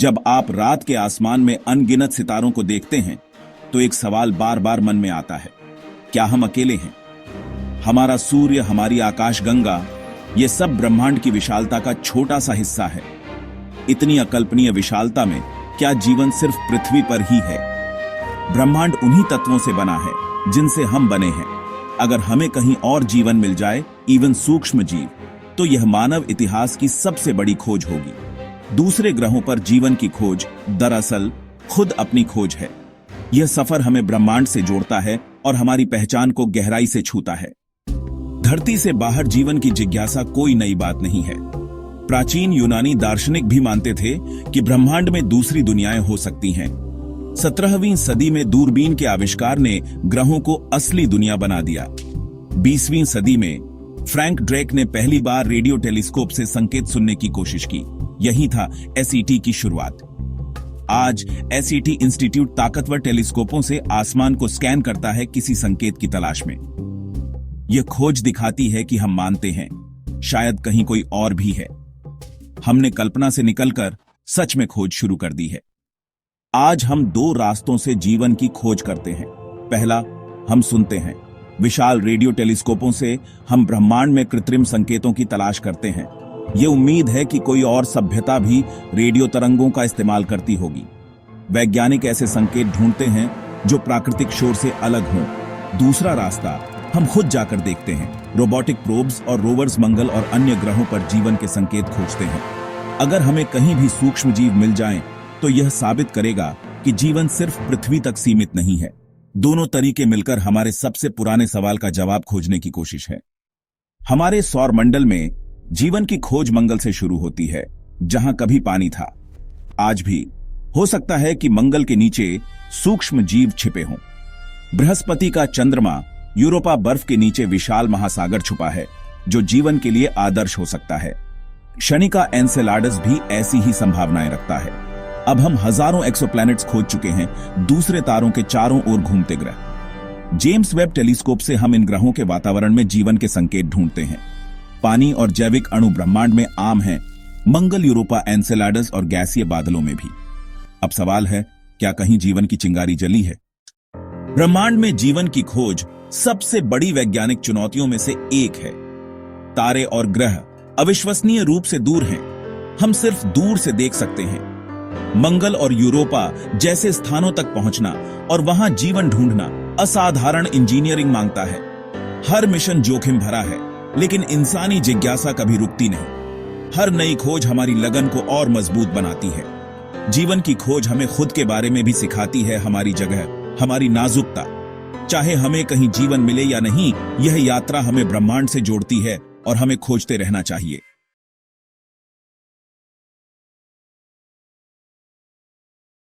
जब आप रात के आसमान में अनगिनत सितारों को देखते हैं तो एक सवाल बार बार मन में आता है, क्या हम अकेले हैं? हमारा सूर्य, हमारी आकाशगंगा, ये सब ब्रह्मांड की विशालता का छोटा सा हिस्सा है। इतनी अकल्पनीय विशालता में क्या जीवन सिर्फ पृथ्वी पर ही है? ब्रह्मांड उन्हीं तत्वों से बना है जिनसे हम बने हैं। अगर हमें कहीं और जीवन मिल जाए, इवन सूक्ष्म जीव, तो यह मानव इतिहास की सबसे बड़ी खोज होगी। दूसरे ग्रहों पर जीवन की खोज दरअसल खुद अपनी खोज है। यह सफर हमें ब्रह्मांड से जोड़ता है और हमारी पहचान को गहराई से छूता है। धरती से बाहर जीवन की जिज्ञासा कोई नई बात नहीं है। प्राचीन यूनानी दार्शनिक भी मानते थे कि ब्रह्मांड में दूसरी दुनियाएं हो सकती हैं। 17वीं सदी में दूरबीन के आविष्कार ने ग्रहों को असली दुनिया बना दिया। 20वीं सदी में फ्रैंक ड्रेक ने पहली बार रेडियो टेलीस्कोप से संकेत सुनने की कोशिश की। यही था एसईटी की शुरुआत। आज एसईटी इंस्टीट्यूट ताकतवर टेलीस्कोपों से आसमान को स्कैन करता है किसी संकेत की तलाश में। यह खोज दिखाती है कि हम मानते हैं, शायद कहीं कोई और भी है। हमने कल्पना से निकलकर सच में खोज शुरू कर दी है। आज हम दो रास्तों से जीवन की खोज करते हैं। पहला, हम सुनते हैं। विशाल रेडियो टेलीस्कोपों से हम ब्रह्मांड में कृत्रिम संकेतों की तलाश करते हैं। ये उम्मीद है कि कोई और सभ्यता भी रेडियो तरंगों का इस्तेमाल करती होगी। वैज्ञानिक ऐसे संकेत ढूंढते हैं जो प्राकृतिक शोर से अलग हों। दूसरा रास्ता, हम खुद जाकर देखते हैं। रोबोटिक प्रोब्स और रोवर्स मंगल और अन्य ग्रहों पर जीवन के संकेत खोजते हैं। अगर हमें कहीं भी सूक्ष्म जीव मिल जाएं, तो यह साबित करेगा कि जीवन सिर्फ पृथ्वी तक सीमित नहीं है। दोनों तरीके मिलकर हमारे सबसे पुराने सवाल का जवाब खोजने की कोशिश है। हमारे सौर मंडल में जीवन की खोज मंगल से शुरू होती है, जहां कभी पानी था। आज भी हो सकता है कि मंगल के नीचे सूक्ष्म जीव छिपे हों। बृहस्पति का चंद्रमा यूरोपा बर्फ के नीचे विशाल महासागर छुपा है, जो जीवन के लिए आदर्श हो सकता है। शनि का एनसेलाडस भी ऐसी ही संभावनाएं रखता है। अब हम हजारों एक्सोप्लैनेट्स खोज चुके हैं, दूसरे तारों के चारों ओर घूमते ग्रह। जेम्स वेब टेलीस्कोप से हम इन ग्रहों के वातावरण में जीवन के संकेत ढूंढते हैं। पानी और जैविक अणु ब्रह्मांड में आम हैं, मंगल, यूरोपा, एनसेलाडस और गैसीय बादलों में भी। अब सवाल है, क्या कहीं जीवन की चिंगारी जली है? ब्रह्मांड में जीवन की खोज सबसे बड़ी वैज्ञानिक चुनौतियों में से एक है। तारे और ग्रह अविश्वसनीय रूप से दूर हैं। हम सिर्फ दूर से देख सकते हैं। मंगल और यूरोपा जैसे स्थानों तक पहुंचना और वहां जीवन ढूंढना असाधारण इंजीनियरिंग मांगता है। हर मिशन जोखिम भरा है, लेकिन इंसानी जिज्ञासा कभी रुकती नहीं। हर नई खोज हमारी लगन को और मजबूत बनाती है। जीवन की खोज हमें खुद के बारे में भी सिखाती है, हमारी जगह, हमारी नाजुकता। चाहे हमें कहीं जीवन मिले या नहीं, यह यात्रा हमें ब्रह्मांड से जोड़ती है और हमें खोजते रहना चाहिए।